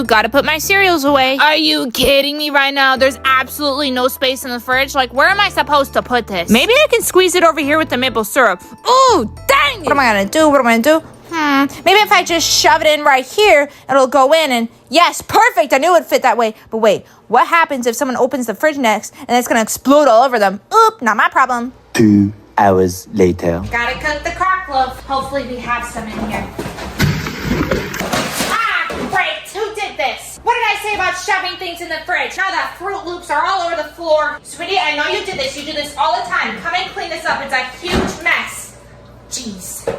Gotta put my cereals away. Are you kidding me right now? There's absolutely no space in the fridge. Like, where am I supposed to put this? Maybe I can squeeze it over here with the maple syrup. Ooh, dang it! What am I gonna do? Maybe if I just shove it in right here, it'll go in and yes, perfect. I knew it would fit that way. But wait, what happens if someone opens the fridge next and it's gonna explode all over them? Oop, not my problem. 2 hours later. Gotta cook the crock loaf. Hopefully we have some in here. Great! Who did this? What did I say about shoving things in the fridge? Now that Fruit Loops are all over the floor. Sweetie, I know you did this. You do this all the time. Come and clean this up. It's a huge mess. Jeez.